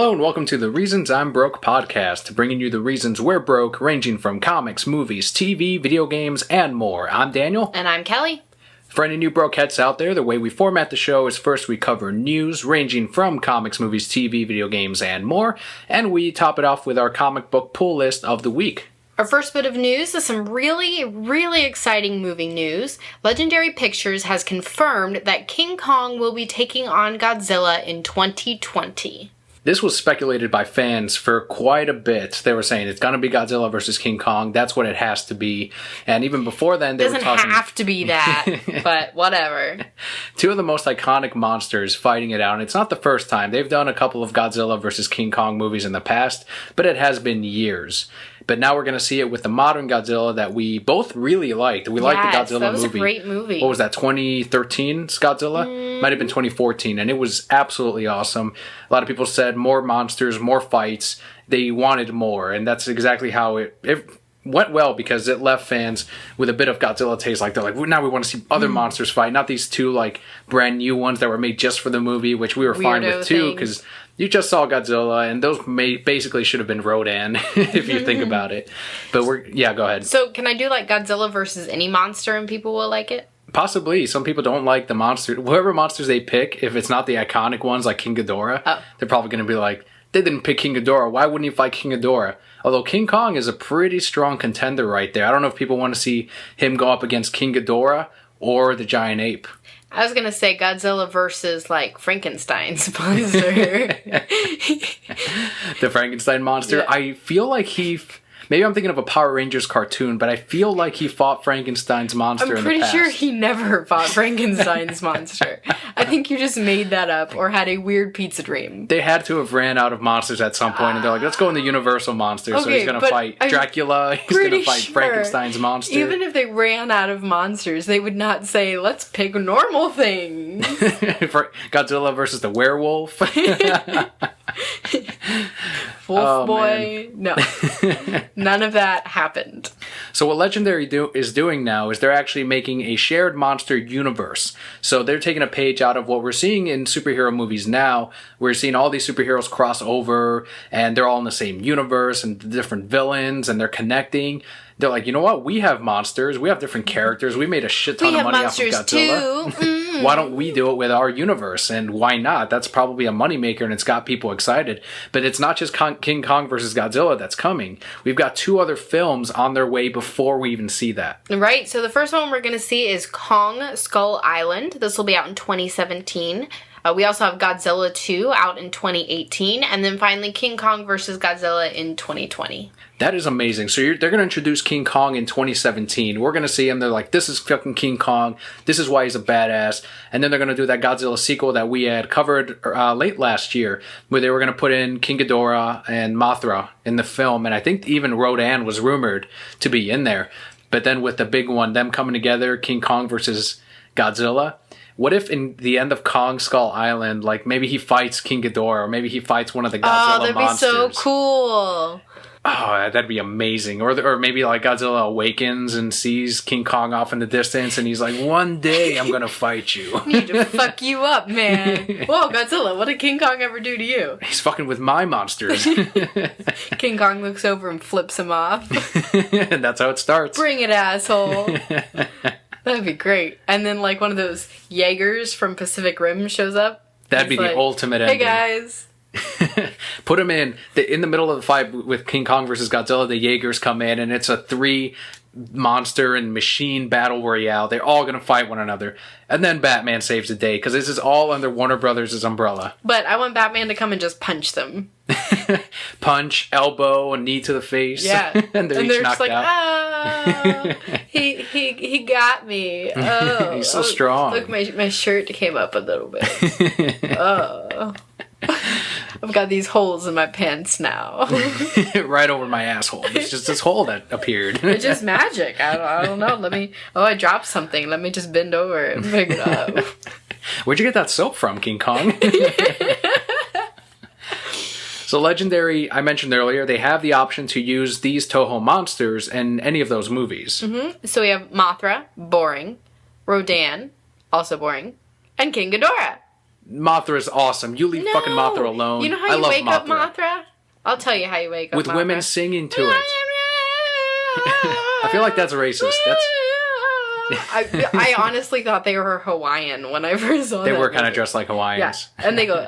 Hello and welcome to the Reasons I'm Broke podcast, bringing you the reasons we're broke, ranging from comics, movies, TV, video games, and more. I'm Daniel. And I'm Kelly. For any new brokeheads out there, the way we format the show is first we cover news ranging from comics, movies, TV, video games, and more, and we top it off with our comic book pull list of the week. Our first bit of news is some really exciting movie news. Legendary Pictures has confirmed that King Kong will be taking on Godzilla in 2020. This was speculated by fans for quite a bit. They were saying it's going to be Godzilla versus King Kong. That's what it has to be. And even before then, they were talking... Doesn't have to be that, but whatever. Two of the most iconic monsters fighting it out. And it's not the first time. They've done a couple of Godzilla versus King Kong movies in the past, but it has been years. But now we're going to see it with the modern Godzilla that we both really liked. We liked the Godzilla movie. That was a great movie. What was that, 2013's Godzilla? Might have been 2014, and it was absolutely awesome. A lot of people said more monsters, more fights. They wanted more, and that's exactly how it went well, because it left fans with a bit of Godzilla taste. Like, they're like, now we want to see other monsters fight, not these two like brand new ones that were made just for the movie, which we were fine with too, because you just saw Godzilla, and those basically should have been Rodan, if you think about it. But go ahead. So can I do like Godzilla versus any monster and people will like it? Possibly. Some people don't like the monster. Whoever monsters they pick, if it's not the iconic ones like King Ghidorah, they're probably going to be like, they didn't pick King Ghidorah. Why wouldn't you fight King Ghidorah? Although King Kong is a pretty strong contender right there. I don't know if people want to see him go up against King Ghidorah or the giant ape. I was going to say Godzilla versus, like, Frankenstein's monster. The Frankenstein monster? Yeah. I feel like maybe I'm thinking of a Power Rangers cartoon, but I feel like he fought Frankenstein's monster in the past. I'm pretty sure he never fought Frankenstein's monster. I think you just made that up or had a weird pizza dream. They had to have ran out of monsters at some point, and they're like, let's go in the Universal monster. Okay, so he's going to fight Dracula, he's going to fight Frankenstein's monster. Even if they ran out of monsters, they would not say, let's pick normal things. Godzilla versus the werewolf. Wolf boy. Man. No. None of that happened. So what Legendary is doing now is they're actually making a shared monster universe. So they're taking a page out of what we're seeing in superhero movies now. We're seeing all these superheroes cross over, and they're all in the same universe, and the different villains, and they're connecting. They're like, you know what? We have monsters. We have different characters. We made a shit ton of money off of Godzilla. Too. Why don't we do it with our universe? And why not? That's probably a moneymaker, and it's got people excited. But it's not just King Kong versus Godzilla that's coming. We've got two other films on their way before we even see that. Right. So the first one we're going to see is Kong Skull Island. This will be out in 2017. We also have Godzilla 2 out in 2018. And then finally King Kong versus Godzilla in 2020. That is amazing. So they're going to introduce King Kong in 2017. We're going to see him. They're like, this is fucking King Kong. This is why he's a badass. And then they're going to do that Godzilla sequel that we had covered late last year, where they were going to put in King Ghidorah and Mothra in the film. And I think even Rodan was rumored to be in there. But then with the big one, them coming together, King Kong versus Godzilla. What if in the end of Kong Skull Island, like maybe he fights King Ghidorah, or maybe he fights one of the Godzilla monsters? Oh, that'd be so cool. Oh, that'd be amazing. Or maybe like Godzilla awakens and sees King Kong off in the distance, and he's like, one day I'm gonna fight you. I need to fuck you up, man. Whoa, Godzilla, what did King Kong ever do to you? He's fucking with my monsters. King Kong looks over and flips him off. And that's how it starts. Bring it, asshole. That'd be great. And then like one of those Jaegers from Pacific Rim shows up. That'd be the ultimate ending. Hey guys. Put him in the middle of the fight with King Kong versus Godzilla. The Jaegers come in, and it's a 3 monster and machine battle royale. They're all gonna fight one another, and then Batman saves the day, because this is all under Warner Brothers' umbrella. But I want Batman to come and just punch them. Punch, elbow, and knee to the face. Yeah, and they're each knocked just like, out. he got me. Oh, he's so strong. Look, my shirt came up a little bit. Oh. I've got these holes in my pants now. Right over my asshole. It's just this hole that appeared. It's just magic. I don't know. I dropped something. Let me just bend over and pick it up. Where'd you get that soap from, King Kong? So Legendary, I mentioned earlier, they have the option to use these Toho monsters in any of those movies. Mm-hmm. So we have Mothra, boring. Rodan, also boring. And King Ghidorah. Mothra's awesome. You leave fucking Mothra alone. You know how I you love wake up Mothra? I'll tell you how you wake up with Mothra. women singing to it. I feel like that's racist. I honestly thought they were Hawaiian when I first saw them. They were kind of dressed like Hawaiians. Yeah. And they go,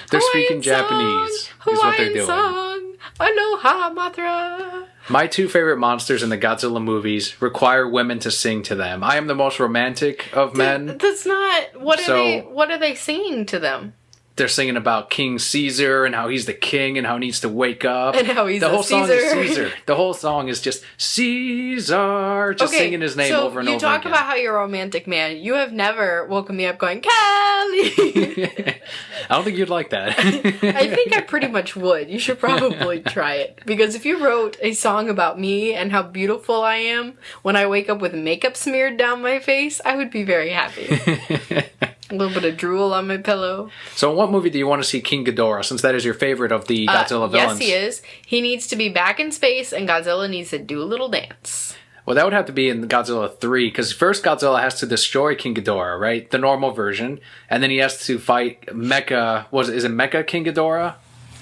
they're speaking Japanese is what they're doing. Song. Aloha, Mothra. My two favorite monsters in the Godzilla movies require women to sing to them. I am the most romantic of men. That's not... What are they singing to them? They're singing about King Caesar and how he's the king and how he needs to wake up. And how he's the whole Caesar. song is Caesar. The whole song is just Caesar, just singing his name over and over again. You talk about how you're a romantic man. You have never woken me up going, Kelli! I don't think you'd like that. I think I pretty much would. You should probably try it. Because if you wrote a song about me and how beautiful I am when I wake up with makeup smeared down my face, I would be very happy. A little bit of drool on my pillow. So in what movie do you want to see King Ghidorah, since that is your favorite of the Godzilla villains? Yes, he is. He needs to be back in space, and Godzilla needs to do a little dance. Well, that would have to be in Godzilla 3, because first Godzilla has to destroy King Ghidorah, right? The normal version. And then he has to fight Mecha... Is it Mecha King Ghidorah?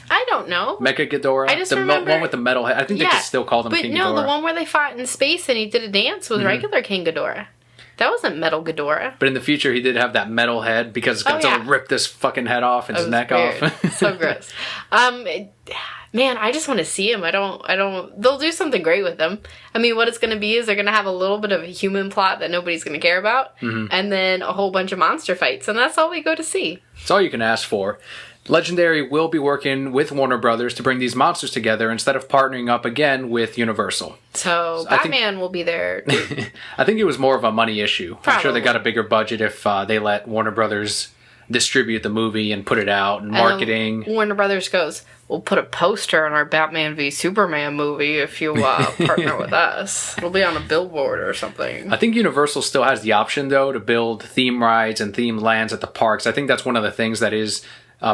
I don't know. Mecha Ghidorah? I just remember... one with the metal head. I think they could still call them King Ghidorah. But no, the one where they fought in space and he did a dance was regular King Ghidorah. That wasn't Metal Ghidorah. But in the future, he did have that metal head because Godzilla ripped his fucking head off and his neck off. So gross. Man, I just want to see him. I don't. They'll do something great with him. I mean, what it's going to be is they're going to have a little bit of a human plot that nobody's going to care about, and then a whole bunch of monster fights, and that's all we go to see. That's all you can ask for. Legendary will be working with Warner Brothers to bring these monsters together instead of partnering up again with Universal. So Batman will be there. I think it was more of a money issue. Probably. I'm sure they got a bigger budget if they let Warner Brothers distribute the movie and put it out and marketing. Warner Brothers goes, we'll put a poster on our Batman v Superman movie if you partner with us. It'll be on a billboard or something. I think Universal still has the option, though, to build theme rides and theme lands at the parks. I think that's one of the things that is...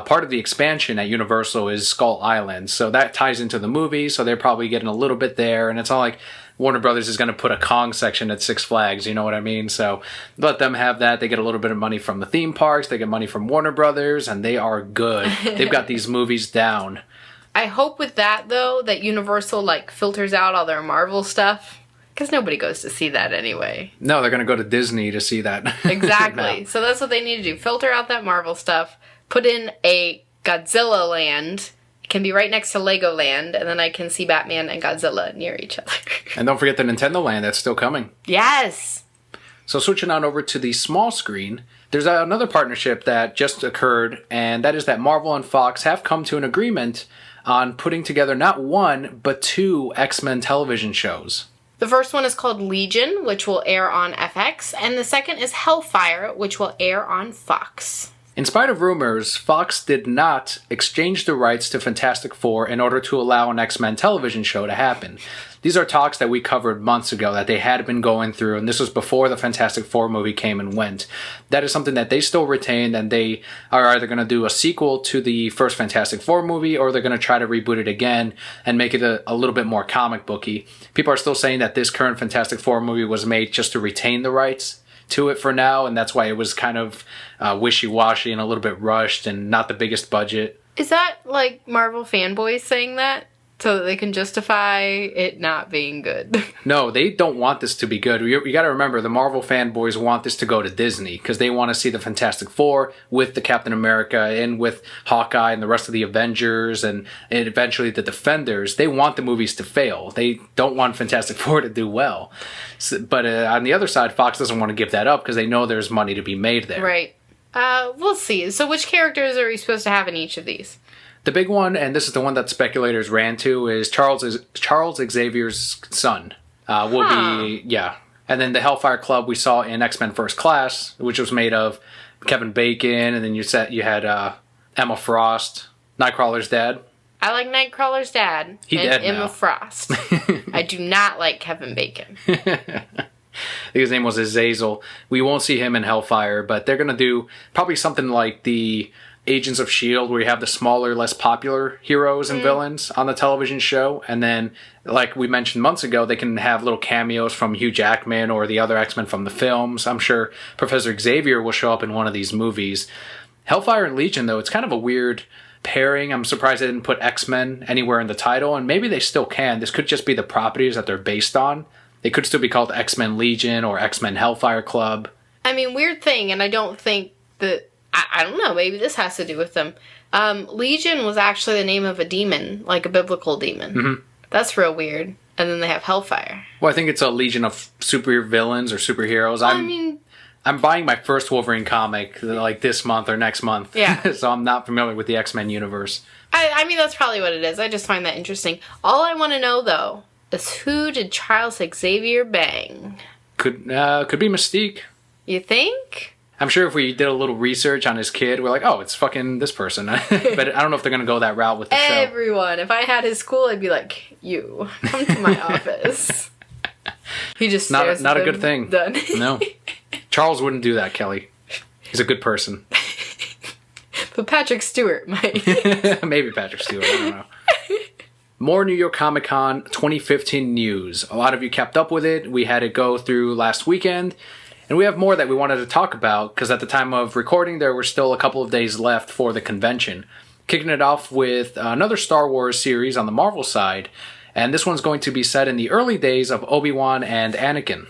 part of the expansion at Universal is Skull Island, so that ties into the movie, so they're probably getting a little bit there, and it's not like Warner Brothers is going to put a Kong section at Six Flags, you know what I mean? So let them have that. They get a little bit of money from the theme parks, they get money from Warner Brothers, and they are good. They've got these movies down. I hope with that, though, that Universal, filters out all their Marvel stuff. Because nobody goes to see that anyway. No, they're going to go to Disney to see that. Exactly. No. So that's what they need to do. Filter out that Marvel stuff. Put in a Godzilla land. It can be right next to Legoland. And then I can see Batman and Godzilla near each other. And don't forget the Nintendo Land. That's still coming. Yes. So switching on over to the small screen, there's another partnership that just occurred. And that is that Marvel and Fox have come to an agreement on putting together not one, but two X-Men television shows. The first one is called Legion, which will air on FX. And the second is Hellfire, which will air on Fox. In spite of rumors, Fox did not exchange the rights to Fantastic Four in order to allow an X-Men television show to happen. These are talks that we covered months ago that they had been going through, and this was before the Fantastic Four movie came and went. That is something that they still retained, and they are either going to do a sequel to the first Fantastic Four movie, or they're going to try to reboot it again and make it a little bit more comic booky. People are still saying that this current Fantastic Four movie was made just to retain the rights to it for now, and that's why it was kind of wishy-washy and a little bit rushed and not the biggest budget. Is that Marvel fanboys saying that? So that they can justify it not being good? No, they don't want this to be good. You got to remember, the Marvel fanboys want this to go to Disney because they want to see the Fantastic Four with the Captain America and with Hawkeye and the rest of the Avengers and eventually the Defenders. They want the movies to fail. They don't want Fantastic Four to do well. But on the other side, Fox doesn't want to give that up because they know there's money to be made there. Right. We'll see. So which characters are we supposed to have in each of these? The big one, and this is the one that speculators ran to, is Charles Xavier's son. And then the Hellfire Club we saw in X-Men First Class, which was made of Kevin Bacon, and then you had Emma Frost, Nightcrawler's dad. I like Nightcrawler's dad. Emma Frost. I do not like Kevin Bacon. I think his name was Azazel. We won't see him in Hellfire, but they're going to do probably something like the Agents of S.H.I.E.L.D., where you have the smaller, less popular heroes and villains on the television show. And then, like we mentioned months ago, they can have little cameos from Hugh Jackman or the other X-Men from the films. I'm sure Professor Xavier will show up in one of these movies. Hellfire and Legion, though, it's kind of a weird pairing. I'm surprised they didn't put X-Men anywhere in the title, and maybe they still can. This could just be the properties that they're based on. They could still be called X-Men Legion or X-Men Hellfire Club. I mean, weird thing, and I don't think that... I don't know, maybe this has to do with them. Legion was actually the name of a demon, like a biblical demon. Mm-hmm. That's real weird. And then they have Hellfire. Well, I think it's a legion of super villains or superheroes. I'm buying my first Wolverine comic like this month or next month. Yeah. So I'm not familiar with the X-Men universe. I mean, that's probably what it is. I just find that interesting. All I want to know, though, is who did Charles Xavier bang? Could be Mystique. You think? I'm sure if we did a little research on his kid, we're like, oh, it's fucking this person. But I don't know if they're going to go that route with the show. Everyone. If I had his school, I'd be like, you, come to my office. He just stares not at a good thing. Done. No. Charles wouldn't do that, Kelly. He's a good person. But Patrick Stewart might. Maybe Patrick Stewart, I don't know. More New York Comic Con 2015 news. A lot of you kept up with it. We had it go through last weekend. And we have more that we wanted to talk about, because at the time of recording, there were still a couple of days left for the convention. Kicking it off with another Star Wars series on the Marvel side. And this one's going to be set in the early days of Obi-Wan and Anakin.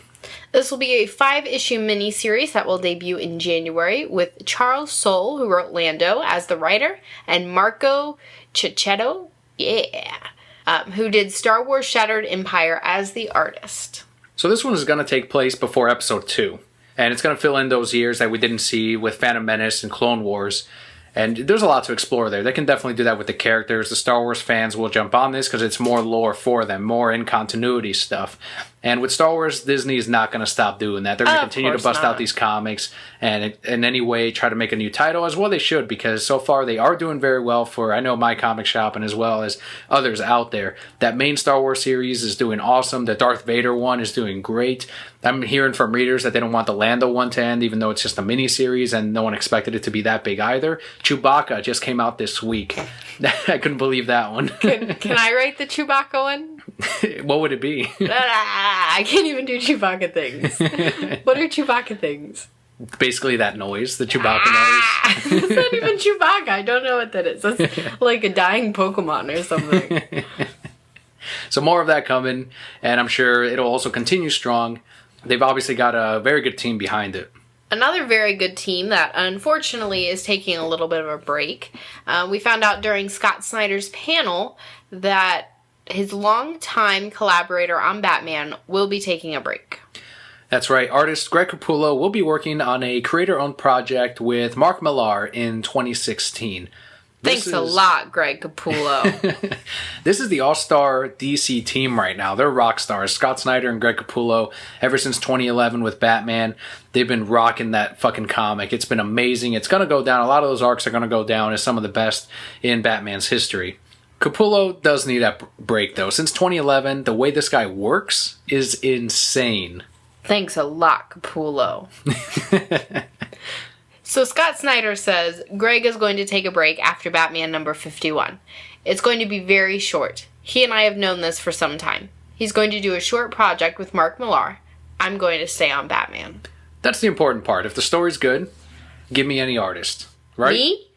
This will be a 5-issue miniseries that will debut in January with Charles Soule, who wrote Lando, as the writer, and Marco Checchetto, who did Star Wars Shattered Empire as the artist. So this one is going to take place before Episode 2. And it's going to fill in those years that we didn't see with Phantom Menace and Clone Wars. And there's a lot to explore there. They can definitely do that with the characters. The Star Wars fans will jump on this because it's more lore for them, more in continuity stuff. And with Star Wars, Disney is not going to stop doing that. They're going to continue to bust out these comics and in any way try to make a new title, as well they should, because so far they are doing very well for, I know, my comic shop and as well as others out there. That main Star Wars series is doing awesome. The Darth Vader one is doing great. I'm hearing from readers that they don't want the Lando one to end, even though it's just a mini-series and no one expected it to be that big either. Chewbacca just came out this week. I couldn't believe that one. Can I write the Chewbacca one? What would it be? I can't even do Chewbacca things. What are Chewbacca things? Basically that noise, the Chewbacca noise. It's not even Chewbacca. I don't know what that is. That's like a dying Pokemon or something. So more of that coming, and I'm sure it'll also continue strong. They've obviously got a very good team behind it. Another very good team that unfortunately is taking a little bit of a break. We found out during Scott Snyder's panel that his longtime collaborator on Batman will be taking a break. That's right. Artist Greg Capullo will be working on a creator-owned project with Mark Millar in 2016. Thanks a lot, Greg Capullo. This is the all-star DC team right now. They're rock stars. Scott Snyder and Greg Capullo, ever since 2011 with Batman, they've been rocking that fucking comic. It's been amazing. It's going to go down. A lot of those arcs are going to go down as some of the best in Batman's history. Capullo does need that break, though. Since 2011, the way this guy works is insane. Thanks a lot, Capullo. So Scott Snyder says Greg is going to take a break after Batman number 51. It's going to be very short. He and I have known this for some time. He's going to do a short project with Mark Millar. I'm going to stay on Batman. That's the important part. If the story's good, give me any artist. Right? Me?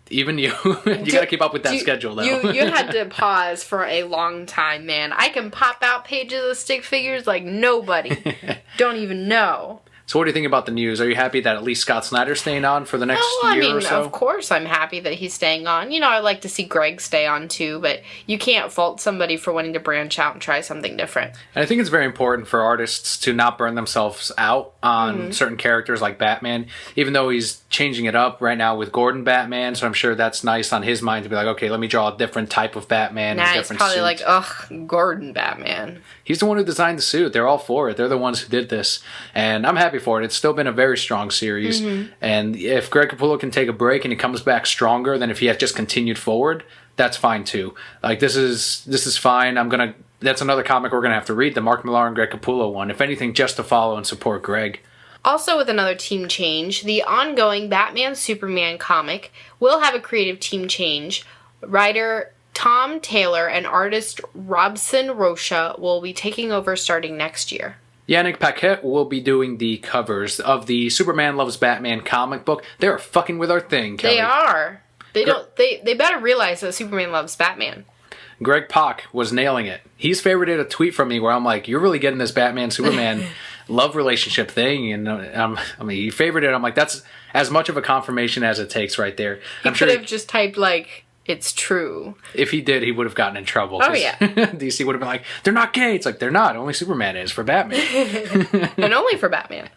Even you. You gotta keep up with that schedule, though. You had to pause for a long time, man. I can pop out pages of stick figures like nobody. Don't even know. So what do you think about the news? Are you happy that at least Scott Snyder's staying on for the next year or so? Of course I'm happy that he's staying on. You know, I'd like to see Greg stay on too, but you can't fault somebody for wanting to branch out and try something different. And I think it's very important for artists to not burn themselves out on certain characters like Batman, even though he's changing it up right now with Gordon Batman, so I'm sure that's nice on his mind to be like, okay, let me draw a different type of Batman. Nah, a it's different probably suit. like, ugh, Gordon Batman. He's the one who designed the suit. They're all for it. They're the ones who did this. And I'm happy for it. It's still been a very strong series. And if Greg Capullo can take a break and he comes back stronger than if he had just continued forward, that's fine too. Like, this is fine. That's another comic we're going to have to read, the Mark Millar and Greg Capullo one. If anything, just to follow and support Greg. Also, with another team change, the ongoing Batman-Superman comic will have a creative team change. Writer Tom Taylor and artist Robson Rocha will be taking over starting next year. Yannick Paquette will be doing the covers of the Superman Loves Batman comic book. They're fucking with our thing, Kelli. They are. They better realize that Superman loves Batman. Greg Pak was nailing it. He's favorited a tweet from me where I'm like, you're really getting this Batman-Superman love relationship thing. And he favorited it. I'm like, that's as much of a confirmation as it takes right there. He could have just typed, like, it's true. If he did, he would have gotten in trouble. Oh, yeah. DC would have been like, they're not gay. It's like, they're not. Only Superman is for Batman. And only for Batman.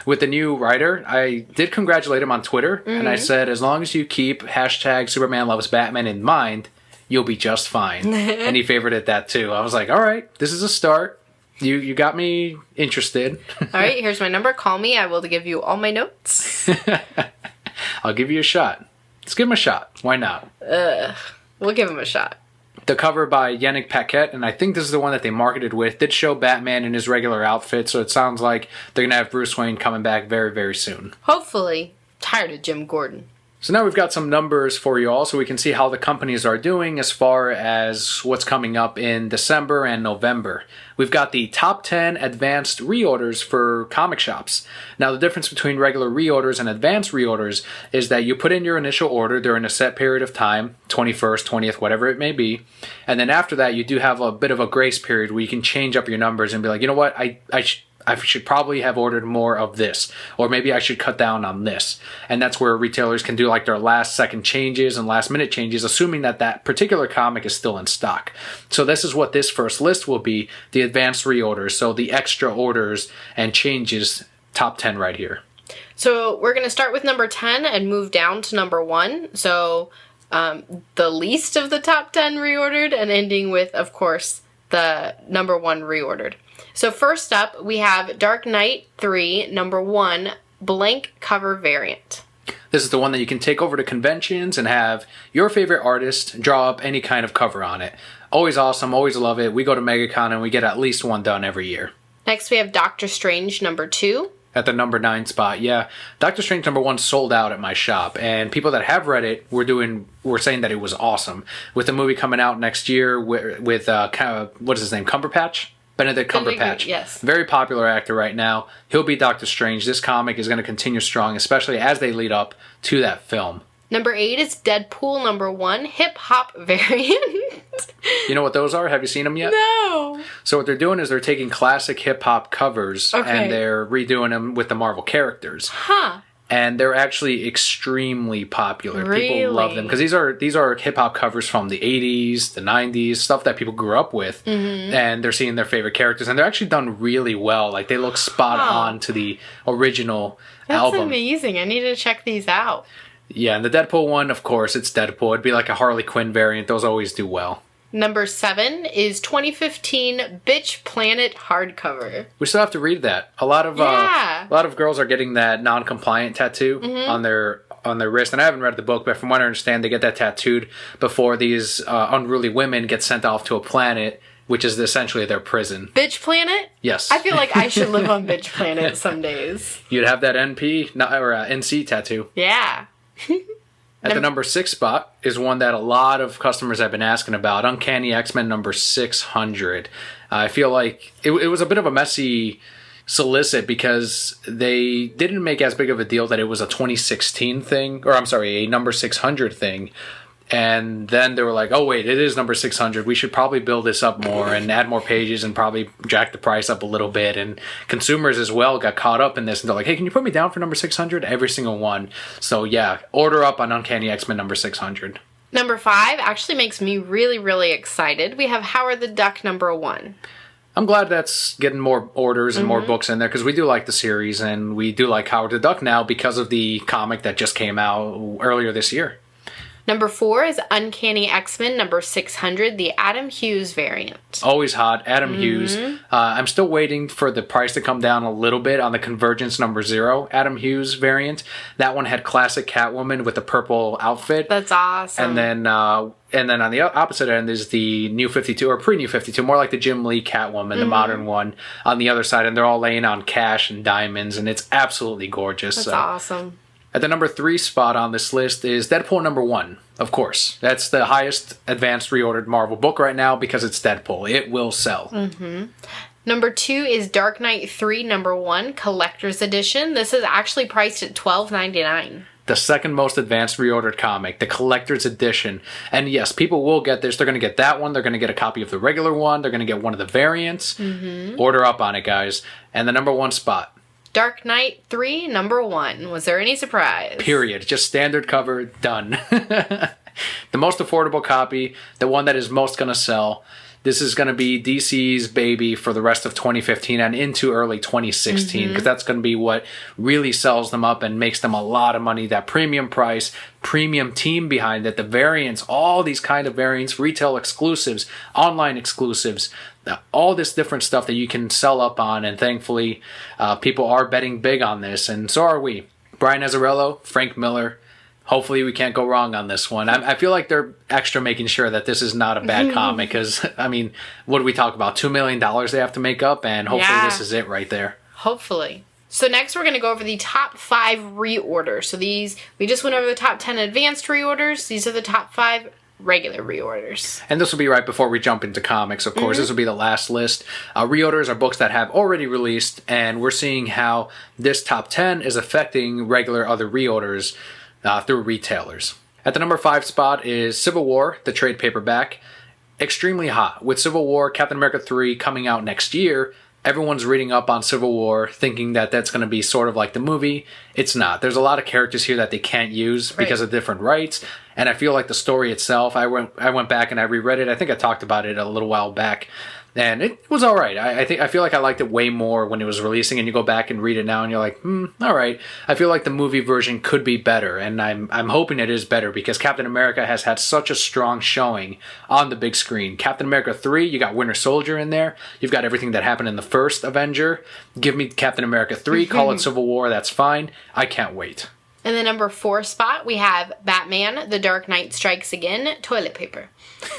With the new writer, I did congratulate him on Twitter. And I said, as long as you keep hashtag Superman Loves Batman in mind, you'll be just fine. And he favorited that too. I was like, all right, this is a start. You got me interested. All right, here's my number. Call me. I will give you all my notes. I'll give you a shot. Let's give him a shot. Why not? We'll give him a shot. The cover by Yannick Paquette, and I think this is the one that they marketed with, did show Batman in his regular outfit, so it sounds like they're going to have Bruce Wayne coming back very, very soon. Hopefully. Tired of Jim Gordon. So now we've got some numbers for you all so we can see how the companies are doing as far as what's coming up in December and November. We've got the top 10 advanced reorders for comic shops. Now the difference between regular reorders and advanced reorders is that you put in your initial order during a set period of time, 21st, 20th, whatever it may be, and then after that you do have a bit of a grace period where you can change up your numbers and be like, you know what, I should probably have ordered more of this, or maybe I should cut down on this. And that's where retailers can do like their last second changes and last minute changes, assuming that that particular comic is still in stock. So this is what this first list will be, the advanced reorders. So the extra orders and changes, top 10 right here. So we're going to start with number 10 and move down to number 1. So the least of the top 10 reordered, and ending with, of course, the number 1 reordered. So first up, we have Dark Knight 3, number 1, blank cover variant. This is the one that you can take over to conventions and have your favorite artist draw up any kind of cover on it. Always awesome, always love it. We go to MegaCon and we get at least one done every year. Next, we have Doctor Strange, number 2. At the number 9 spot, yeah. Doctor Strange number 1 sold out at my shop, and people that have read it were saying that it was awesome. With the movie coming out next year with what is his name, Cumberpatch? Benedict Cumberpatch. Yes. Very popular actor right now. He'll be Doctor Strange. This comic is going to continue strong, especially as they lead up to that film. Number 8 is Deadpool number 1, hip-hop variant. You know what those are? Have you seen them yet? No. So what they're doing is they're taking classic hip-hop covers and they're redoing them with the Marvel characters. Huh. And they're actually extremely popular. Really? People love them because these are hip hop covers from the 80s, the 90s, stuff that people grew up with, and they're seeing their favorite characters, and they're actually done really well. Like they look spot on to the original album. That's amazing. I need to check these out. Yeah, and the Deadpool one, of course, it's Deadpool. It'd be like a Harley Quinn variant. Those always do well. Number 7 is 2015 Bitch Planet hardcover. We still have to read that. A lot of girls are getting that non-compliant tattoo on their wrist, and I haven't read the book, but from what I understand, they get that tattooed before these unruly women get sent off to a planet, which is essentially their prison. Bitch Planet? Yes. I feel like I should live on Bitch Planet some days. You'd have that NC tattoo. Yeah. At the number 6 spot is one that a lot of customers have been asking about, Uncanny X-Men number 600. I feel like it was a bit of a messy solicit because they didn't make as big of a deal that it was a 2016 thing, or I'm sorry, a number 600 thing. And then they were like, oh wait, it is number 600. We should probably build this up more and add more pages and probably jack the price up a little bit. And consumers as well got caught up in this and they're like, hey, can you put me down for number 600? Every single one. So yeah, order up on Uncanny X-Men number 600. Number 5 actually makes me really, really excited. We have Howard the Duck number 1. I'm glad that's getting more orders and more books in there because we do like the series and we do like Howard the Duck now because of the comic that just came out earlier this year. Number 4 is Uncanny X-Men number 600, the Adam Hughes variant. Always hot, Adam Hughes. I'm still waiting for the price to come down a little bit on the Convergence number 0 Adam Hughes variant. That one had classic Catwoman with the purple outfit. That's awesome. And then on the opposite end is the New 52, or pre-New 52, more like the Jim Lee Catwoman, the modern one, on the other side. And they're all laying on cash and diamonds, and it's absolutely gorgeous. That's awesome. At the number 3 spot on this list is Deadpool number 1, of course. That's the highest advanced reordered Marvel book right now because it's Deadpool. It will sell. Number 2 is Dark Knight 3 number 1, Collector's Edition. This is actually priced at $12.99. The second most advanced reordered comic, the Collector's Edition. And yes, people will get this. They're going to get that one. They're going to get a copy of the regular one. They're going to get one of the variants. Order up on it, guys. And the number 1 spot. Dark Knight 3 number 1. Was there any surprise? Period. Just standard cover, done. The most affordable copy, the one that is most going to sell. This is going to be DC's baby for the rest of 2015 and into early 2016, because that's going to be what really sells them up and makes them a lot of money. That premium price, premium team behind it, the variants, all these kind of variants, retail exclusives, online exclusives, all this different stuff that you can sell up on. And thankfully, people are betting big on this, and so are we. Brian Azzarello, Frank Miller. Hopefully we can't go wrong on this one. I feel like they're extra making sure that this is not a bad comic because, I mean, what do we talk about? $2 million they have to make up, and hopefully this is it right there. Hopefully. So next we're going to go over the top 5 reorders. So these, we just went over the top 10 advanced reorders. These are the top 5 regular reorders. And this will be right before we jump into comics, of course. This will be the last list. Reorders are books that have already released, and we're seeing how this top 10 is affecting regular other reorders through retailers. At the number 5 spot is Civil War, the trade paperback. Extremely hot. With Civil War, Captain America 3 coming out next year, everyone's reading up on Civil War, thinking that that's going to be sort of like the movie. It's not. There's a lot of characters here that they can't use because of different rights. And I feel like the story itself, I went back and I reread it. I think I talked about it a little while back. And it was all right. I feel like I liked it way more when it was releasing, and you go back and read it now and you're like, all right. I feel like the movie version could be better, and I'm hoping it is better because Captain America has had such a strong showing on the big screen. Captain America 3, you got Winter Soldier in there. You've got everything that happened in the first Avenger. Give me Captain America 3, call it Civil War, that's fine. I can't wait. In the number 4 spot, we have Batman, The Dark Knight Strikes Again, toilet paper.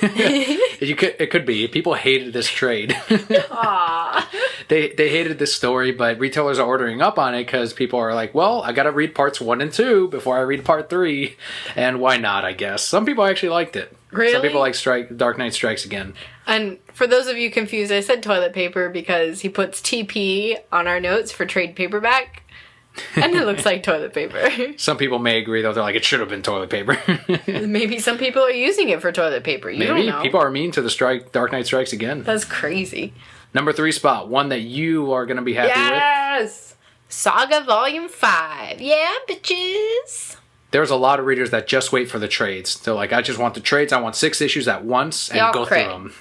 It could be. People hated this trade. Aww. They hated this story, but retailers are ordering up on it because people are like, well, I got to read parts 1 and 2 before I read part 3. And why not, I guess. Some people actually liked it. Really? Some people like Dark Knight Strikes Again. And for those of you confused, I said toilet paper because he puts TP on our notes for trade paperback. And it looks like toilet paper. Some people may agree, though. They're like, it should have been toilet paper. Maybe some people are using it for toilet paper. You don't know. People are mean to the Dark Knight Strikes Again. That's crazy. Number 3 spot, one that you are going to be happy with. Yes! Saga Volume 5. Yeah, bitches! There's a lot of readers that just wait for the trades. They're like, I just want the trades. I want 6 issues at once and go through them.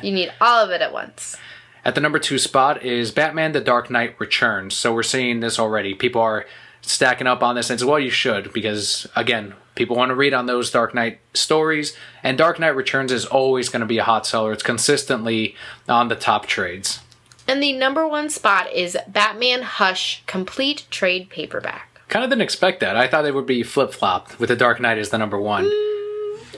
You need all of it at once. At the number 2 spot is Batman The Dark Knight Returns. So we're seeing this already. People are stacking up on this, and it's well, you should, because, again, people want to read on those Dark Knight stories, and Dark Knight Returns is always going to be a hot seller. It's consistently on the top trades. And the number 1 spot is Batman Hush Complete Trade Paperback. Kind of didn't expect that. I thought it would be flip-flopped with The Dark Knight as the number 1.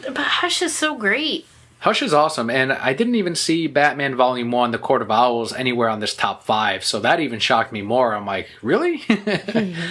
But Hush is so great. Hush is awesome, and I didn't even see Batman Volume 1, The Court of Owls, anywhere on this top 5, so that even shocked me more. I'm like, really?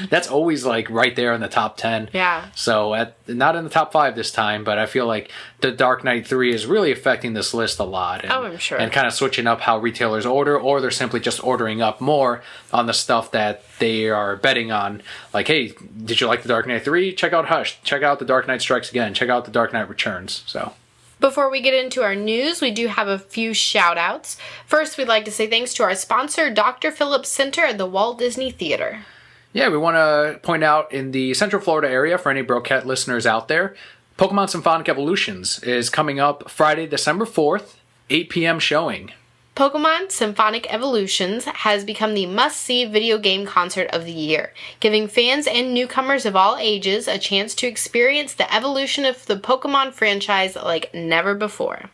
That's always, like, right there in the top 10. Yeah. So, not in the top 5 this time, but I feel like The Dark Knight 3 is really affecting this list a lot. And, I'm sure. And kind of switching up how retailers order, or they're simply just ordering up more on the stuff that they are betting on. Like, hey, did you like The Dark Knight 3? Check out Hush. Check out The Dark Knight Strikes Again. Check out The Dark Knight Returns. So... Before we get into our news, we do have a few shout-outs. First, we'd like to say thanks to our sponsor, Dr. Phillips Center at the Walt Disney Theater. Yeah, we want to point out in the Central Florida area, for any Broquette listeners out there, Pokemon Symphonic Evolutions is coming up Friday, December 4th, 8 p.m. showing. Pokemon Symphonic Evolutions has become the must-see video game concert of the year, giving fans and newcomers of all ages a chance to experience the evolution of the Pokemon franchise like never before.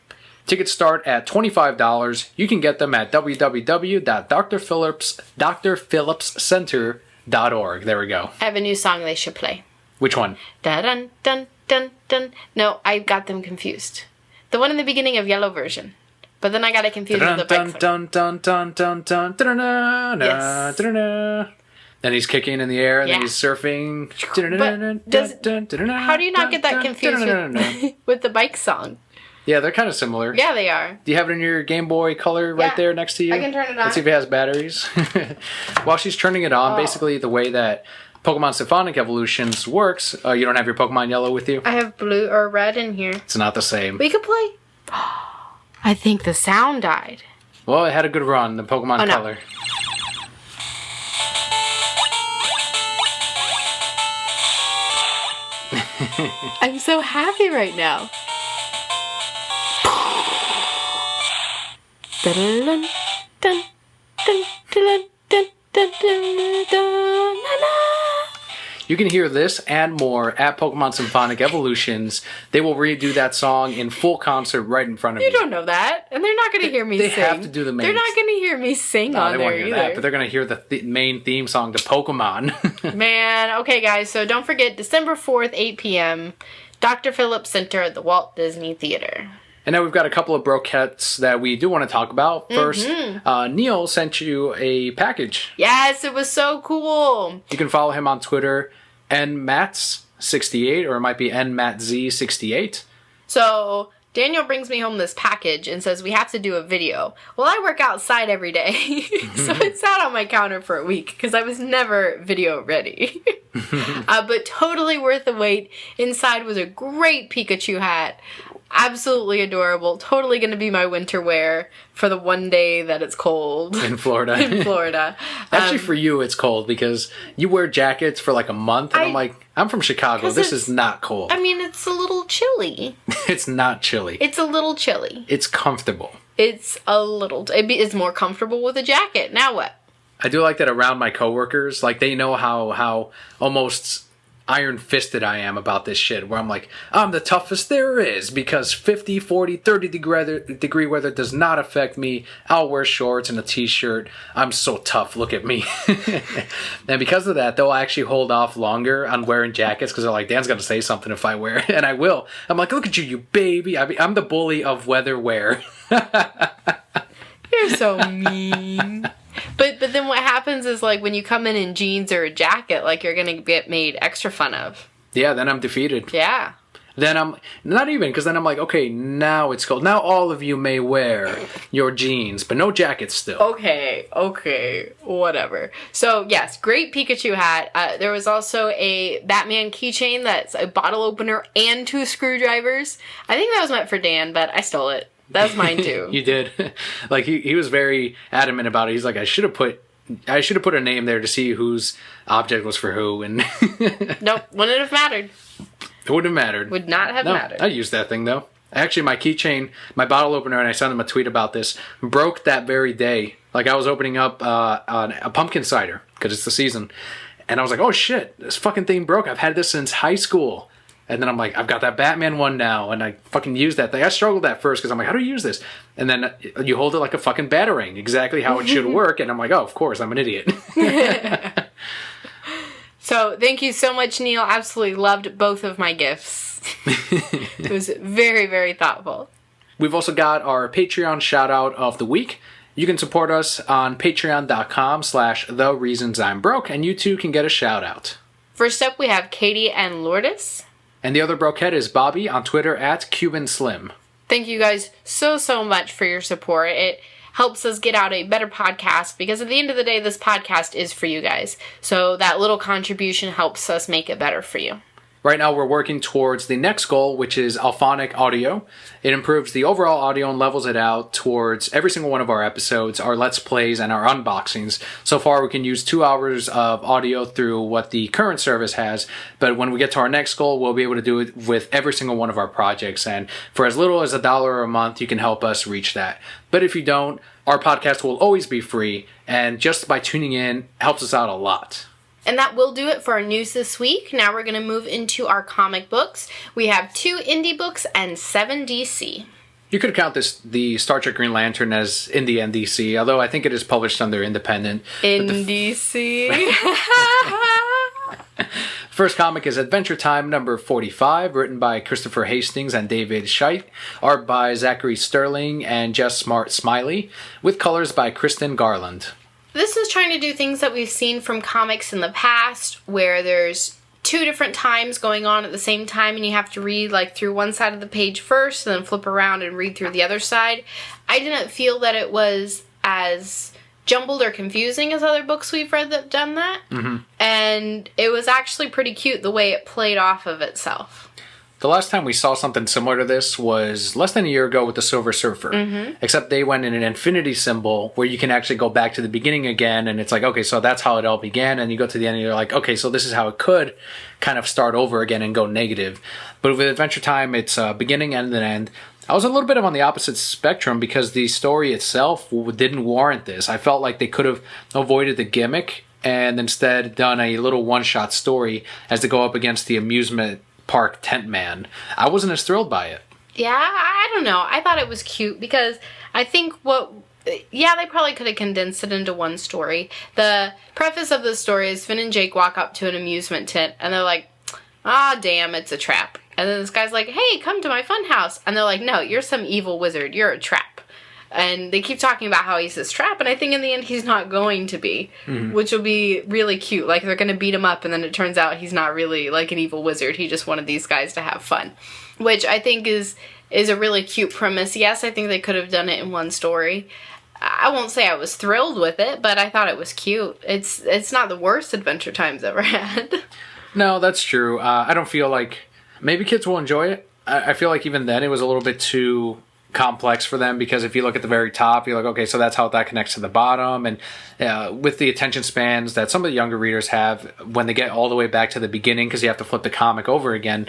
Tickets start at $25. You can get them at www.drphillipscenter.org. There we go. I have a new song they should play. Which one? Dun dun dun dun. No, I got them confused. The one in the beginning of Yellow version. But then I got it confused with the bike song. Yes. Then he's kicking in the air, and then he's surfing. How do you not get that confused with the bike song? Yeah, they're kind of similar. Yeah, they are. Do you have it in your Game Boy Color right there next to you? I can turn it on. Let's see if it has batteries. While she's turning it on, basically the way that Pokemon Symphonic Evolutions works, you don't have your Pokemon Yellow with you? I have blue or red in here. It's not the same. We could play. I think the sound died. Well, it had a good run, the Pokemon Color. I'm so happy right now. Dun, dun, dun, dun, dun, dun, dun, dun, You can hear this and more at Pokemon Symphonic Evolutions. They will redo that song in full concert right in front of you. You don't know that. And they're not going to hear me sing. They have to do the main... They're not going to hear me sing on there either. That, but they're going to hear the main theme song to Pokemon. Man, okay guys, so don't forget December 4th, 8 p.m., Dr. Phillips Center at the Walt Disney Theater. And now we've got a couple of brokettes that we do want to talk about. First, Neil sent you a package. Yes, it was so cool. You can follow him on Twitter, nmats68, or it might be nmatz68. So Daniel brings me home this package and says we have to do a video. Well, I work outside every day, so it sat on my counter for a week because I was never video ready. But totally worth the wait. Inside was a great Pikachu hat. Absolutely adorable. Totally going to be my winter wear for the one day that it's cold. In Florida. In Florida. Actually, for you, it's cold because you wear jackets for like a month. And I'm like, I'm from Chicago. This is not cold. I mean, it's a little chilly. It's not chilly. It's a little chilly. It's comfortable. It's a little... It's more comfortable with a jacket. Now what? I do like that around my coworkers. Like, they know how almost... iron-fisted I am about this shit, where I'm like, I'm the toughest there is because 50, 40, 30 degree weather does not affect me. I'll wear shorts and a t-shirt. I'm so tough. Look at me. And because of that, they'll actually hold off longer on wearing jackets because they're like, Dan's going to say something if I wear it. And I will. I'm like, look at you, you baby. I'm the bully of weather wear. You're so mean. But then what happens is, like, when you come in jeans or a jacket, like, you're going to get made extra fun of. Yeah, then I'm defeated. Yeah. Then I'm, not even, because then I'm like, okay, now it's cold. Now all of you may wear your jeans, but no jackets still. Okay, whatever. So, yes, great Pikachu hat. There was also a Batman keychain that's a bottle opener and 2 screwdrivers. I think that was meant for Dan, but I stole it. That's mine too. You did. Like he was very adamant about it. He's like, I should have put a name there to see whose object was for who. And nope, wouldn't have mattered. It wouldn't have mattered. Would not have mattered. I used that thing though. Actually, my keychain, my bottle opener, and I sent him a tweet about this, broke that very day. Like I was opening up a pumpkin cider because it's the season, and I was like, oh shit, this fucking thing broke. I've had this since high school. And then I'm like, I've got that Batman one now, and I fucking used that thing. I struggled at first because I'm like, how do you use this? And then you hold it like a fucking batarang, exactly how it should work. And I'm like, oh, of course, I'm an idiot. So thank you so much, Neil. Absolutely loved both of my gifts. It was very, very thoughtful. We've also got our Patreon shout out of the week. You can support us on patreon.com/thereasonsimebroke, and you too can get a shout out. First up, we have Katie and Lourdes. And the other brokehead is Bobby on Twitter @CubanSlim. Thank you guys so much for your support. It helps us get out a better podcast because at the end of the day, this podcast is for you guys. So that little contribution helps us make it better for you. Right now, we're working towards the next goal, which is alphonic audio. It improves the overall audio and levels it out towards every single one of our episodes, our Let's Plays, and our unboxings. So far, we can use 2 hours of audio through what the current service has, but when we get to our next goal, we'll be able to do it with every single one of our projects. And for as little as $1 a month, you can help us reach that. But if you don't, our podcast will always be free, and just by tuning in helps us out a lot. And that will do it for our news this week. Now we're going to move into our comic books. We have 2 indie books and 7 DC. You could count the Star Trek Green Lantern as indie and DC, although I think it is published under independent. DC. First comic is Adventure Time number 45, written by Christopher Hastings and David Scheidt, art by Zachary Sterling and Jess Smart Smiley, with colors by Kristen Garland. This is trying to do things that we've seen from comics in the past, where there's 2 different times going on at the same time, and you have to read through one side of the page first, and then flip around and read through the other side. I didn't feel that it was as jumbled or confusing as other books we've read that have done that. Mm-hmm. And it was actually pretty cute the way it played off of itself. The last time we saw something similar to this was less than a year ago with the Silver Surfer. Mm-hmm. Except they went in an infinity symbol where you can actually go back to the beginning again, and it's like, okay, so that's how it all began, and you go to the end and you're like, okay, so this is how it could kind of start over again and go negative. But with Adventure Time, it's beginning and an end. I was a little bit on the opposite spectrum because the story itself didn't warrant this. I felt like they could have avoided the gimmick and instead done a little one-shot story as to go up against the amusement park tent man. I wasn't as thrilled by it. Yeah, I don't know. I thought it was cute because I think they probably could have condensed it into one story. The preface of the story is Finn and Jake walk up to an amusement tent and they're like, damn, it's a trap. And then this guy's like, hey, come to my fun house. And they're like, no, you're some evil wizard. You're a trap. And they keep talking about how he's this trap, and I think in the end he's not going to be, which will be really cute. They're going to beat him up, and then it turns out he's not really an evil wizard. He just wanted these guys to have fun, which I think is a really cute premise. Yes, I think they could have done it in one story. I won't say I was thrilled with it, but I thought it was cute. It's not the worst Adventure Time's ever had. No, that's true. I don't feel like maybe kids will enjoy it. I feel like even then it was a little bit too complex for them, because if you look at the very top, you're like, okay, so that's how that connects to the bottom. And with the attention spans that some of the younger readers have, when they get all the way back to the beginning, because you have to flip the comic over again,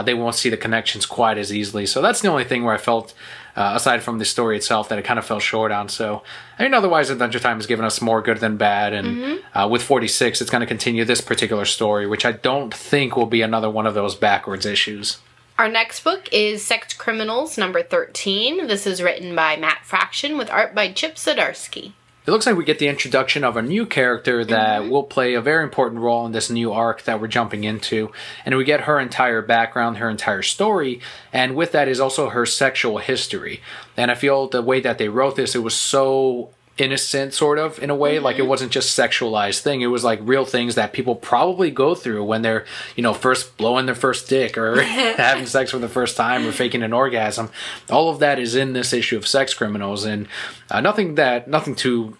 they won't see the connections quite as easily. So that's the only thing where I felt, aside from the story itself, that it kind of fell short on. So I mean, otherwise Adventure Time has given us more good than bad, and with 46 it's going to continue this particular story, which I don't think will be another one of those backwards issues. Our next book is Sex Criminals, number 13. This is written by Matt Fraction with art by Chip Zdarsky. It looks like we get the introduction of a new character that will play a very important role in this new arc that we're jumping into. And we get her entire background, her entire story, and with that is also her sexual history. And I feel the way that they wrote this, it was so innocent, sort of, in a way. Like, it wasn't just sexualized thing. It was like real things that people probably go through when they're, first blowing their first dick, or having sex for the first time, or faking an orgasm. All of that is in this issue of Sex Criminals, and nothing too,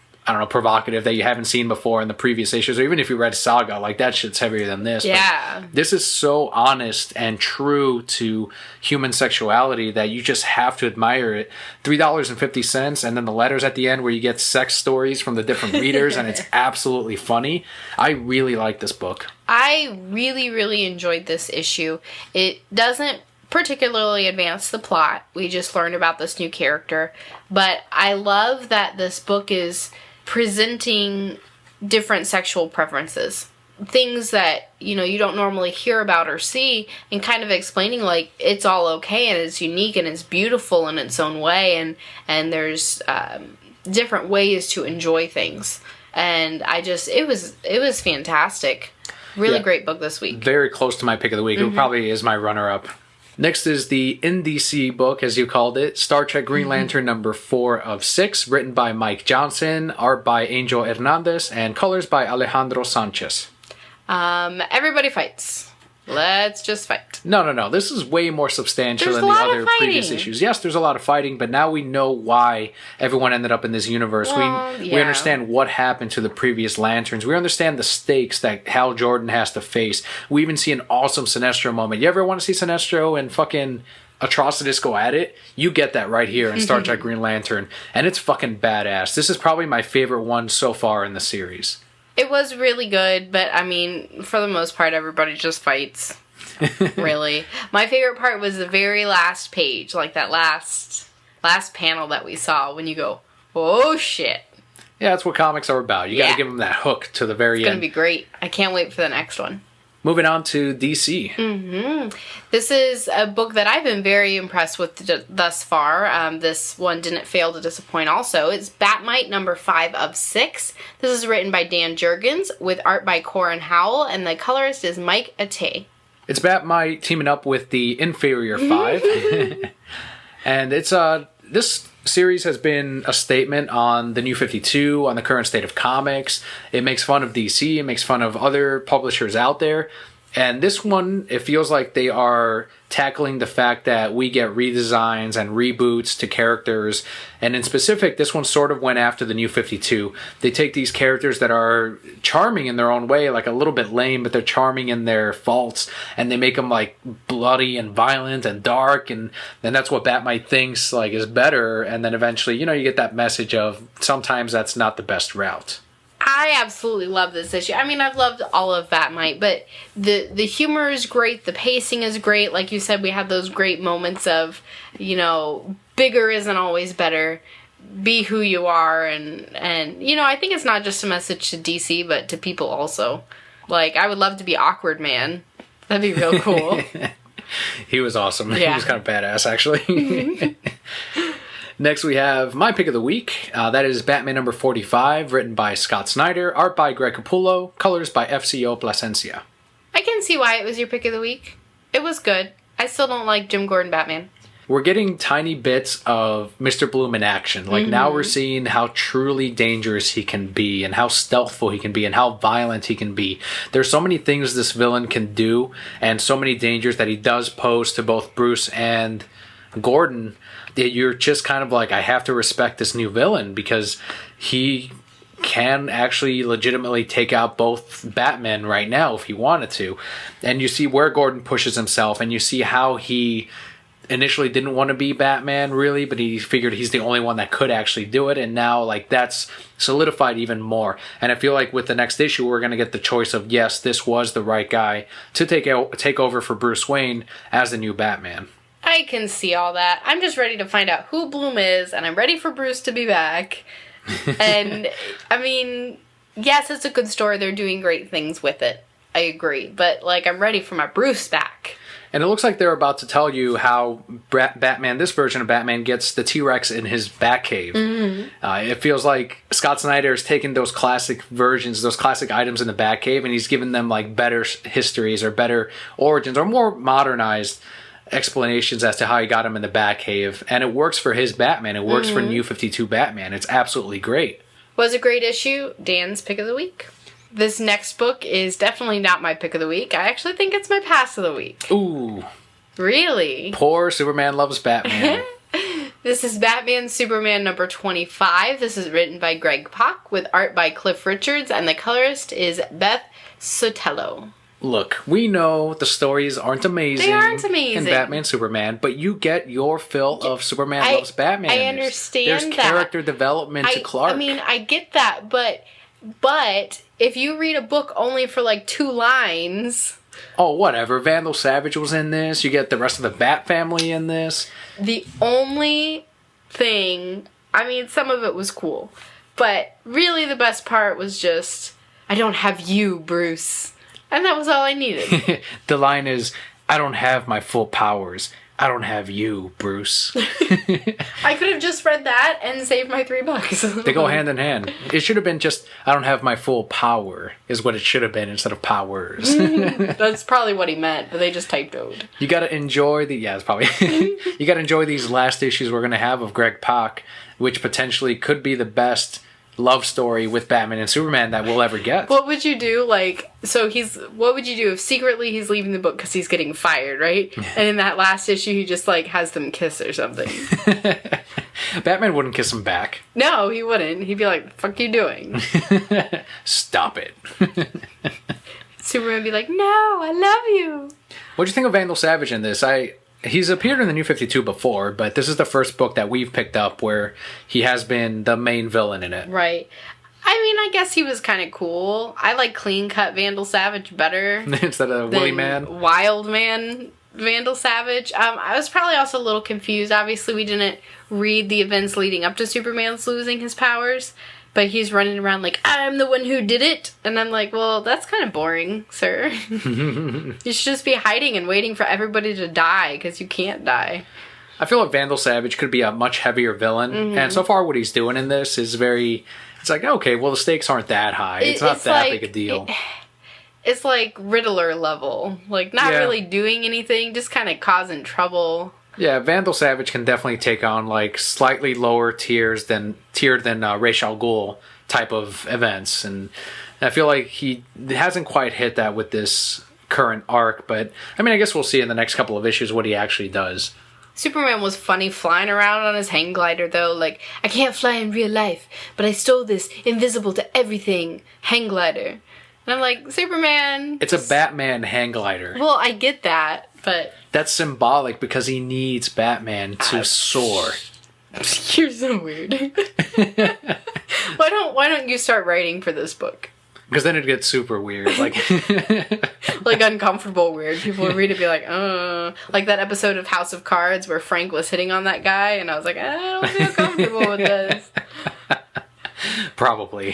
provocative that you haven't seen before in the previous issues, or even if you read Saga, that shit's heavier than this. Yeah. But this is so honest and true to human sexuality that you just have to admire it. $3.50, and then the letters at the end where you get sex stories from the different readers, and it's absolutely funny. I really like this book. I really, really enjoyed this issue. It doesn't particularly advance the plot. We just learned about this new character. But I love that this book is presenting different sexual preferences. Things that, you don't normally hear about or see, and kind of explaining, it's all okay, and it's unique, and it's beautiful in its own way, and there's different ways to enjoy things. And it was fantastic. Really great book this week. Very close to my pick of the week. It probably is my runner-up. Next is the NDC book, as you called it, Star Trek Green Lantern number 4 of 6, written by Mike Johnson, art by Angel Hernandez, and colors by Alejandro Sanchez. Everybody fights. Let's just fight. No. This is way more substantial There's than a the lot of other fighting. previous issues. Yes, there's a lot of fighting, but now we know why everyone ended up in this universe. Well, We yeah. understand what happened to the previous Lanterns. We understand the stakes that Hal Jordan has to face. We even see an awesome Sinestro moment. You ever want to see Sinestro and fucking Atrocitus go at it? You get that right here in Star Trek Green Lantern, and it's fucking badass. This is probably my favorite one so far in the series. It was really good, but I mean, for the most part, everybody just fights. Really. My favorite part was the very last page, like that last panel that we saw when you go, oh shit. Yeah, that's what comics are about. You gotta give them that hook to the very It's end. gonna be great. I can't wait for the next one. Moving on to DC. This is a book that I've been very impressed with thus far. This one didn't fail to disappoint also. It's Bat-Mite number 5 of 6. This is written by Dan Jurgens with art by Corin Howell, and the colorist is Mike Atay. It's Bat-Mite teaming up with the Inferior 5. And it's this series has been a statement on the New 52, on the current state of comics. It makes fun of DC, it makes fun of other publishers out there. And this one, it feels like they are tackling the fact that we get redesigns and reboots to characters. And in specific, this one sort of went after the New 52. They take these characters that are charming in their own way, like a little bit lame, but they're charming in their faults. And they make them like bloody and violent and dark. And that's what Bat-Mite thinks like is better. And then eventually, you get that message of sometimes that's not the best route. I absolutely love this issue. I mean, I've loved all of Bat-Mite, but the humor is great, the pacing is great. Like you said, we have those great moments of, bigger isn't always better. Be who you are, and I think it's not just a message to DC, but to people also. Like, I would love to be Awkward Man. That'd be real cool. He was awesome. Yeah. He was kind of badass, actually. Next, we have my pick of the week. That is Batman number 45, written by Scott Snyder, art by Greg Capullo, colors by FCO Plasencia. I can see why it was your pick of the week. It was good. I still don't like Jim Gordon Batman. We're getting tiny bits of Mr. Bloom in action. Like, now we're seeing how truly dangerous he can be, and how stealthful he can be, and how violent he can be. There's so many things this villain can do, and so many dangers that he does pose to both Bruce and Gordon, that you're just kind of like, I have to respect this new villain, because he can actually legitimately take out both Batmen right now if he wanted to. And you see where Gordon pushes himself, and you see how he initially didn't want to be Batman, really, but he figured he's the only one that could actually do it, and now, like, that's solidified even more. And I feel like with the next issue, we're going to get the choice of, yes, this was the right guy to take over for Bruce Wayne as the new Batman. I can see all that. I'm just ready to find out who Bloom is, and I'm ready for Bruce to be back. And, I mean, yes, it's a good story. They're doing great things with it. I agree. But, like, I'm ready for my Bruce back. And it looks like they're about to tell you how Batman, this version of Batman, gets the T-Rex in his Batcave. It feels like Scott Snyder has taken those classic versions, those classic items in the Batcave, and he's given them, like, better histories or better origins or more modernized explanations as to how he got him in the Batcave. And it works for his Batman. It works for New 52 Batman. It's absolutely great. Was a great issue. Dan's pick of the week. This next book is definitely not my pick of the week. I actually think it's my pass of the week. Ooh. Really? Poor Superman loves Batman. This is Batman Superman number 25. This is written by Greg Pak with art by Cliff Richards, and the colorist is Beth Sotelo. Look, we know the stories aren't amazing. They aren't amazing. In Batman Superman, but you get your fill of Superman loves Batman. I understand There's that. character development to Clark. I mean, I get that, but if you read a book only for like 2 lines... Oh, whatever. Vandal Savage was in this. You get the rest of the Bat family in this. The only thing... I mean, some of it was cool. But really the best part was just, I don't have you, Bruce. And that was all I needed. The line is, I don't have my full powers. I don't have you, Bruce. I could have just read that and saved my $3. They go hand in hand. It should have been just, I don't have my full power, is what it should have been instead of powers. That's probably what he meant, but they just typoed. You gotta enjoy it's probably... You gotta enjoy these last issues we're gonna have of Greg Pak, which potentially could be the best love story with Batman and Superman that we'll ever get. What would you do, what would you do if secretly he's leaving the book because he's getting fired, right? And in that last issue, he just, has them kiss or something. Batman wouldn't kiss him back. No, he wouldn't. He'd be like, the fuck you doing? Stop it. Superman would be like, no, I love you. What'd you think of Vandal Savage in this? He's appeared in the New 52 before, but this is the first book that we've picked up where he has been the main villain in it. Right. I mean, I guess he was kind of cool. I like clean-cut Vandal Savage better. Instead of Woolly Man? Wild Man Vandal Savage. I was probably also a little confused. Obviously, we didn't read the events leading up to Superman's losing his powers. But he's running around like, I'm the one who did it. And I'm like, well, that's kind of boring, sir. You should just be hiding and waiting for everybody to die, because you can't die. I feel like Vandal Savage could be a much heavier villain. Mm-hmm. And so far what he's doing in this is it's like, okay, well, the stakes aren't that high. It's not that big a deal. It's like Riddler level. Like, not really doing anything, just kind of causing trouble. Yeah, Vandal Savage can definitely take on slightly lower tiered than Ra's al Ghul type of events, and I feel like he hasn't quite hit that with this current arc. But I mean, I guess we'll see in the next couple of issues what he actually does. Superman was funny flying around on his hang glider, though. Like, I can't fly in real life, but I stole this invisible to everything hang glider. And I'm like, Superman. It's a Batman hang glider. Well, I get that, but that's symbolic because he needs Batman to soar. You're so weird. Why don't you start writing for this book? Because then it gets super weird, like uncomfortable weird. People would read it and be like, like that episode of House of Cards where Frank was hitting on that guy, and I was like, I don't feel comfortable with this. Probably.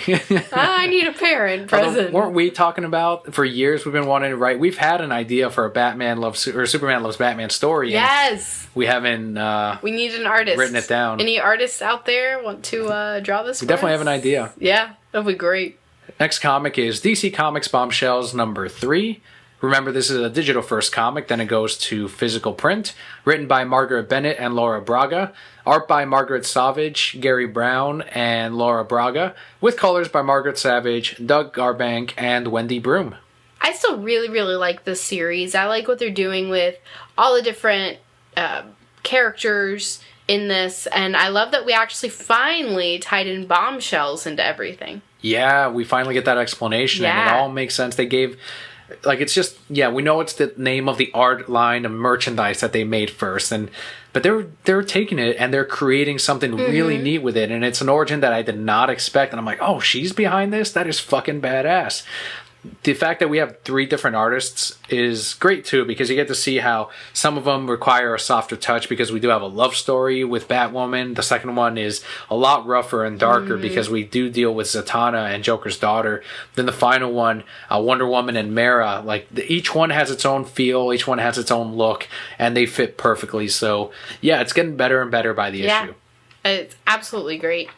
I need a parent present. Weren't we talking about, for years we've been wanting to write, we've had an idea for a Superman loves Batman story. Yes. We haven't we need an artist. Written it down. Any artists out there want to draw this? We definitely have an idea. Yeah, that'd be great. Next comic is DC Comics Bombshells number 3. Remember, this is a digital first comic, then it goes to physical print. Written by Margaret Bennett and Laura Braga. Art by Margaret Savage, Gary Brown, and Laura Braga. With colors by Margaret Savage, Doug Garbank, and Wendy Broom. I still really, really like this series. I like what they're doing with all the different characters in this. And I love that we actually finally tied in bombshells into everything. Yeah, we finally get that explanation. And it all makes sense. They gave... it's just, we know it's the name of the art line of merchandise that they made first, but they're taking it and they're creating something really neat with it, and it's an origin that I did not expect, and I'm like, oh, she's behind this? That is fucking badass. The fact that we have 3 different artists is great too, because you get to see how some of them require a softer touch, because we do have a love story with Batwoman. The second one is a lot rougher and darker because we do deal with Zatanna and Joker's daughter. Then the final one, Wonder Woman and Mara, each one has its own feel, each one has its own look, and they fit perfectly. So yeah, it's getting better and better by the issue. It's absolutely great.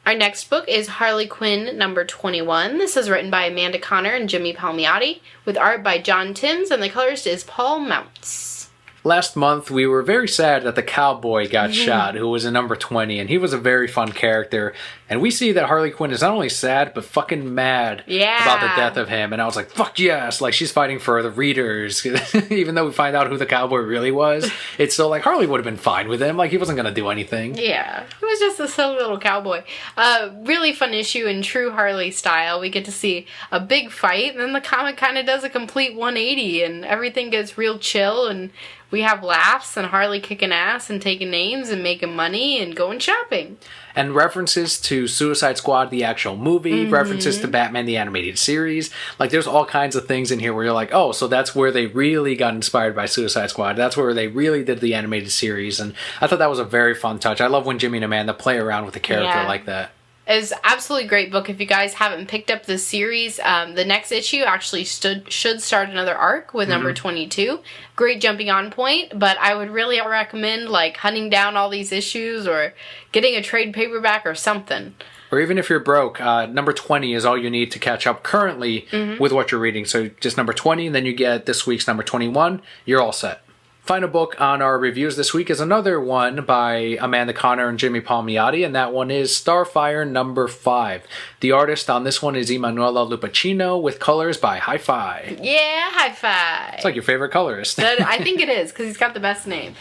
Our next book is Harley Quinn number 21. This is written by Amanda Connor and Jimmy Palmiotti, with art by John Timms, and the colorist is Paul Mounts. Last month, we were very sad that the cowboy got shot, who was in number 20, and he was a very fun character. And we see that Harley Quinn is not only sad, but fucking mad about the death of him. And I was like, fuck yes! She's fighting for the readers. Even though we find out who the cowboy really was, it's still Harley would have been fine with him. He wasn't going to do anything. Yeah, he was just a silly little cowboy. Really fun issue in true Harley style. We get to see a big fight, and then the comic kind of does a complete 180, and everything gets real chill, and we have laughs and Harley kicking ass and taking names and making money and going shopping. And references to Suicide Squad, the actual movie, references to Batman, the animated series. There's all kinds of things in here where you're like, oh, so that's where they really got inspired by Suicide Squad. That's where they really did the animated series. And I thought that was a very fun touch. I love when Jimmy and Amanda play around with a character like that. It's absolutely great book. If you guys haven't picked up this series, the next issue actually should start another arc with number 22. Great jumping on point, but I would really recommend hunting down all these issues or getting a trade paperback or something. Or even if you're broke, number 20 is all you need to catch up currently with what you're reading. So just number 20, and then you get this week's number 21. You're all set. Final book on our reviews this week is another one by Amanda Connor and Jimmy Palmiotti, and that one is Starfire number 5. The artist on this one is Emanuela Lupacchino, with colors by Hi-Fi. Yeah, Hi-Fi. It's like your favorite colorist. I think it is, because he's got the best name.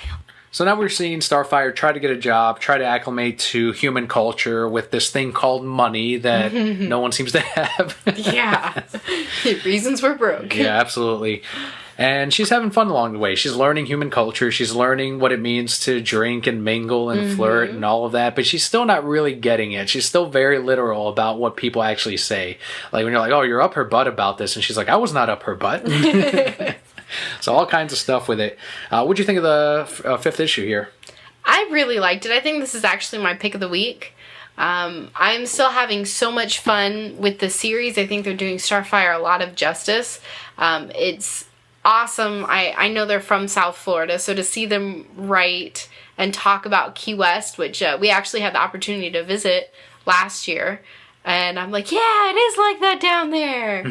So now we're seeing Starfire try to get a job, try to acclimate to human culture with this thing called money that no one seems to have. Yeah. Reasons we're broke. Yeah, absolutely. And she's having fun along the way. She's learning human culture. She's learning what it means to drink and mingle and flirt and all of that. But she's still not really getting it. She's still very literal about what people actually say. Like when you're like, oh, you're up her butt about this. And she's like, I was not up her butt. So all kinds of stuff with it. What'd you think of the 5th issue here? I really liked it. I think this is actually my pick of the week. I'm still having so much fun with the series. I think they're doing Starfire a lot of justice. It's awesome. I know they're from South Florida, so to see them write and talk about Key West, which we actually had the opportunity to visit last year, and I'm like, yeah, it is like that down there.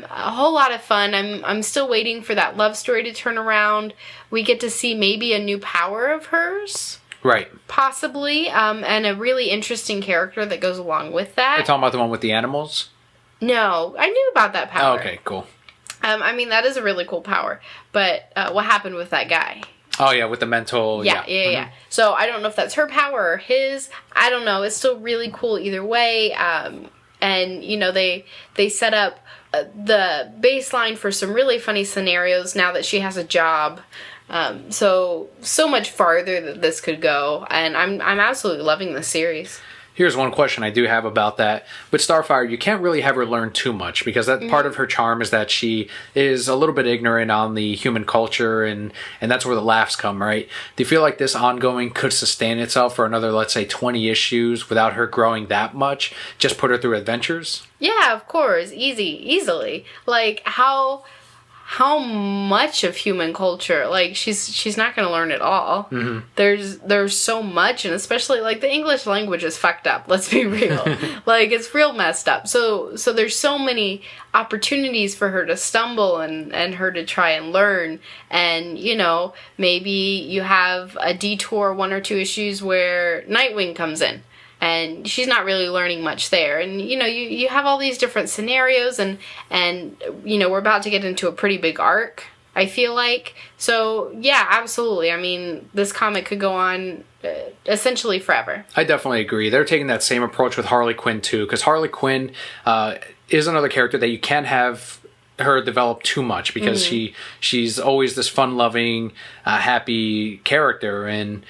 A whole lot of fun. I'm still waiting for that love story to turn around. We get to see maybe a new power of hers. Right. Possibly. And a really interesting character that goes along with that. You're talking about the one with the animals? No, I knew about that power. Oh, okay, cool. I mean, that is a really cool power. But what happened with that guy? Oh, yeah, with the mental... Yeah. So I don't know if that's her power or his. I don't know. It's still really cool either way. And, you know, they set up the baseline for some really funny scenarios now that she has a job. So much farther that this could go. And I'm absolutely loving this series. Here's one question I do have about that. With Starfire, you can't really have her learn too much because that part of her charm is that she is a little bit ignorant on the human culture, and that's where the laughs come, right? Do you feel like this ongoing could sustain itself for another, let's say, 20 issues without her growing that much? Just put her through adventures? Yeah, of course. Easily. Like, how much of human culture, like, she's not going to learn it all. There's so much, and especially, like, the English language is fucked up, let's be real. Like, it's real messed up. So there's so many opportunities for her to stumble and her to try and learn. And, you know, maybe you have a detour, 1 or 2 issues where Nightwing comes in. And she's not really learning much there. And, you know, you have all these different scenarios, and you know, we're about to get into a pretty big arc, I feel like. So, yeah, absolutely. I mean, this comic could go on essentially forever. I definitely agree. They're taking that same approach with Harley Quinn, too, because Harley Quinn is another character that you can't have her develop too much because she's always this fun-loving, happy character, and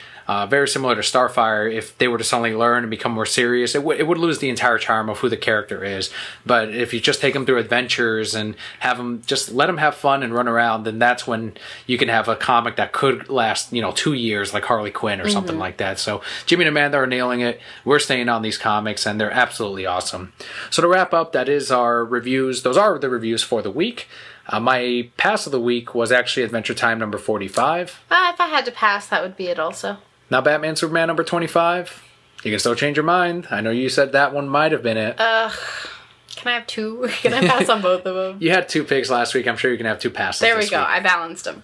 very similar to Starfire. If they were to suddenly learn and become more serious, it would lose the entire charm of who the character is. But if you just take them through adventures and have them, just let them have fun and run around, then that's when you can have a comic that could last, 2 years, like Harley Quinn or something like that. So Jimmy and Amanda are nailing it. We're staying on these comics, and they're absolutely awesome. So to wrap up, that is our reviews. Those are the reviews for the week. My pass of the week was actually Adventure Time number 45. If I had to pass, that would be it also. Now Batman Superman number 25. You can still change your mind. I know you said that one might have been it. Can I have 2? Can I pass on both of them? You had 2 picks last week. I'm sure you can have 2 passes There we this go. week. I balanced them.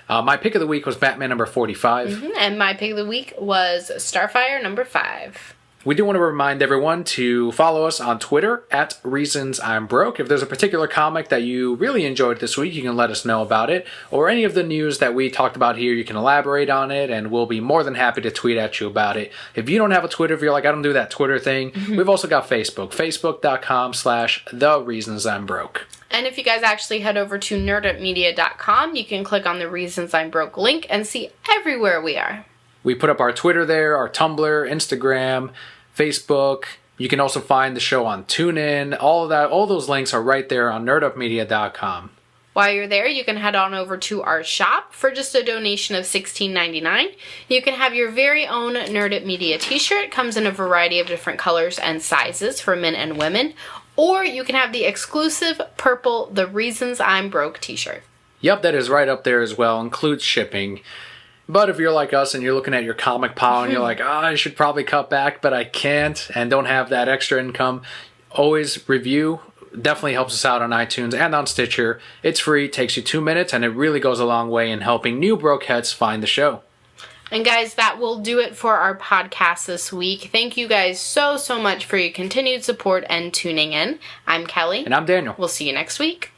My pick of the week was Batman number 45. And my pick of the week was Starfire number 5. We do want to remind everyone to follow us on Twitter at Reasons I'm Broke. If there's a particular comic that you really enjoyed this week, you can let us know about it. Or any of the news that we talked about here, you can elaborate on it, and we'll be more than happy to tweet at you about it. If you don't have a Twitter, if you're like, I don't do that Twitter thing, we've also got Facebook. Facebook.com/TheReasonsI'mBroke. And if you guys actually head over to nerdupmedia.com, you can click on the Reasons I'm Broke link and see everywhere we are. We put up our Twitter there, our Tumblr, Instagram, Facebook. You can also find the show on TuneIn. All those links are right there on nerdupmedia.com. While you're there, you can head on over to our shop for just a donation of $16.99. You can have your very own Nerd Up Media t-shirt. It comes in a variety of different colors and sizes for men and women. Or you can have the exclusive purple The Reasons I'm Broke t-shirt. Yep, that is right up there as well. Includes shipping. But if you're like us and you're looking at your comic pile and you're like, I should probably cut back, but I can't, and don't have that extra income, always review definitely helps us out on iTunes and on Stitcher. It's free, takes you 2 minutes, and it really goes a long way in helping new Brokeheads find the show. And guys, that will do it for our podcast this week. Thank you guys so much for your continued support and tuning in. I'm Kelli. And I'm Daniel. We'll see you next week.